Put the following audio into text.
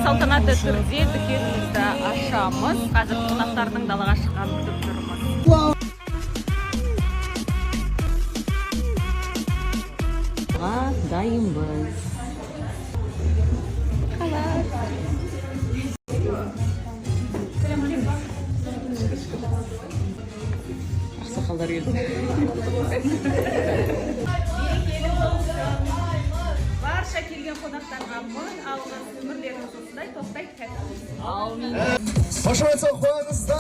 салтанатты түрде дүкенімізді ашамыз. Қазір қонақтардың далаға шыққанын күтіп тұрмыз. Дайынбыз. Ақсақалдар келді. Барша келген қонақтарға мың алғыс, өмірлеріңіз осындай тоқтай тәтті. Аумин. Қошемет соқпаңыздар.